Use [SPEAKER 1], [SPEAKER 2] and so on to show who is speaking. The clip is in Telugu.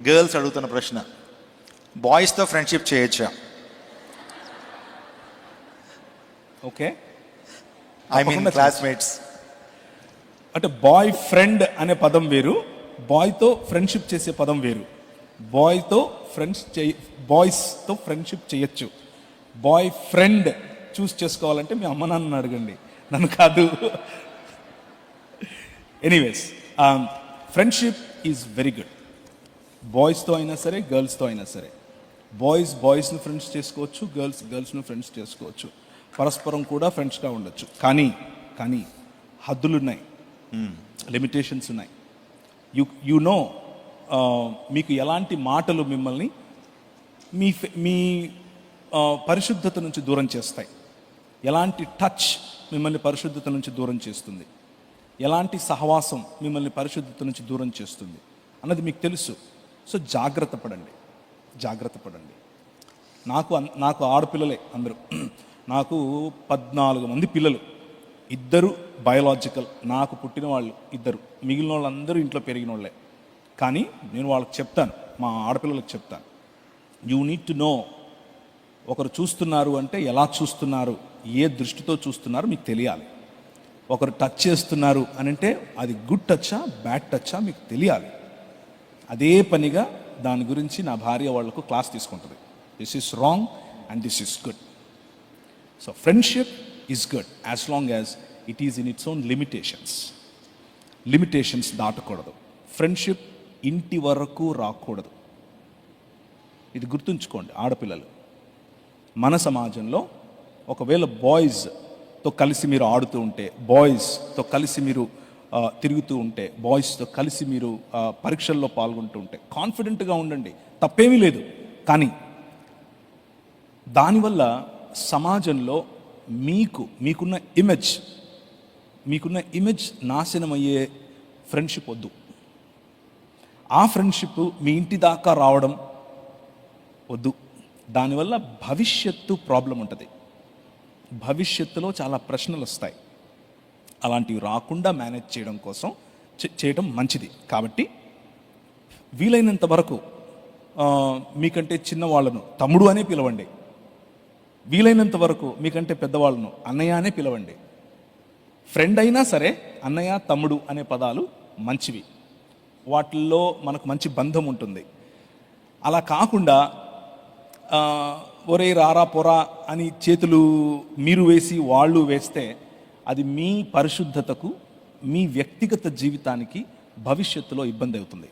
[SPEAKER 1] గర్ల్స్ అడుగుతున్న ప్రశ్న, బాయ్స్తో ఫ్రెండ్షిప్ చేయొచ్చా?
[SPEAKER 2] Okay,
[SPEAKER 1] I mean classmates.
[SPEAKER 2] అంటే బాయ్ ఫ్రెండ్ అనే పదం వేరు, బాయ్తో ఫ్రెండ్షిప్ చేసే పదం వేరు. బాయ్తో బాయ్స్తో ఫ్రెండ్షిప్ చేయొచ్చు. బాయ్ ఫ్రెండ్ చూస్ చేసుకోవాలంటే మీ అమ్మ నాన్నని అడగండి, నన్ను కాదు. Anyways, friendship is very good. బాయ్స్తో అయినా సరే, గర్ల్స్తో అయినా సరే. బాయ్స్ని ఫ్రెండ్స్ చేసుకోవచ్చు, గర్ల్స్ని ఫ్రెండ్స్ చేసుకోవచ్చు. పరస్పరం కూడా ఫ్రెండ్స్గా ఉండొచ్చు. కానీ హద్దులు ఉన్నాయి, లిమిటేషన్స్ ఉన్నాయి. యు నో, మీకు ఎలాంటి మాటలు మిమ్మల్ని మీ పరిశుద్ధత నుంచి దూరం చేస్తాయి, ఎలాంటి టచ్ మిమ్మల్ని పరిశుద్ధత నుంచి దూరం చేస్తుంది, ఎలాంటి సహవాసం మిమ్మల్ని పరిశుద్ధత నుంచి దూరం చేస్తుంది అన్నది మీకు తెలుసు. సో జాగ్రత్త పడండి. నాకు ఆడపిల్లలే అందరూ. నాకు 14 మంది పిల్లలు, 2 బయోలాజికల్, నాకు పుట్టిన వాళ్ళు 2, మిగిలిన వాళ్ళందరూ ఇంట్లో పెరిగిన వాళ్ళే. కానీ నేను వాళ్ళకి చెప్తాను, మా ఆడపిల్లలకు చెప్తాను, యూ నీడ్ టు నో, ఒకరు చూస్తున్నారు అంటే ఎలా చూస్తున్నారు, ఏ దృష్టితో చూస్తున్నారు మీకు తెలియాలి. ఒకరు టచ్ చేస్తున్నారు అని అంటే అది గుడ్ టచ్చా బ్యాడ్ టచ్చా మీకు తెలియాలి. అదే పనిగా దాని గురించి నా భార్య వాళ్లకు క్లాస్ తీసుకుంటుంది. This is wrong and this is good. So friendship is good as long as it is in its own limitations దాటకూడదు. ఫ్రెండ్షిప్ ఇంటి వరకు రాకూడదు. ఇది గుర్తుంచుకోండి ఆడపిల్లలు. మన సమాజంలో ఒకవేళ బాయ్స్తో కలిసి మీరు ఆడుతూ ఉంటే, బాయ్స్తో కలిసి మీరు తిరుగుతూ ఉంటే, బాయ్స్తో కలిసి మీరు పరీక్షల్లో పాల్గొంటూ ఉంటే కాన్ఫిడెంట్గా ఉండండి, తప్పేమీ లేదు. కానీ దానివల్ల సమాజంలో మీకున్న ఇమేజ్ నాశనమయ్యే ఫ్రెండ్షిప్ వద్దు. ఆ ఫ్రెండ్షిప్ మీ ఇంటి దాకా రావడం వద్దు. దానివల్ల భవిష్యత్తు ప్రాబ్లం ఉంటుంది, భవిష్యత్తులో చాలా ప్రశ్నలు వస్తాయి. అలాంటివి రాకుండా మేనేజ్ చేయడం కోసం చేయడం మంచిది. కాబట్టి వీలైనంత వరకు మీకంటే చిన్నవాళ్ళను తమ్ముడు అనే పిలవండి, వీలైనంత వరకు మీకంటే పెద్దవాళ్ళను అన్నయ్య అనే పిలవండి. ఫ్రెండ్ అయినా సరే అన్నయ్య తమ్ముడు అనే పదాలు మంచివి, వాటిల్లో మనకు మంచి బంధం ఉంటుంది. అలా కాకుండా ఒరే రారా పొరా అని చేతులు మీరు వేసి వాళ్ళు వేస్తే అది మీ పరిశుద్ధతకు, మీ వ్యక్తిగత జీవితానికి భవిష్యత్తులో ఇబ్బంది అవుతుంది.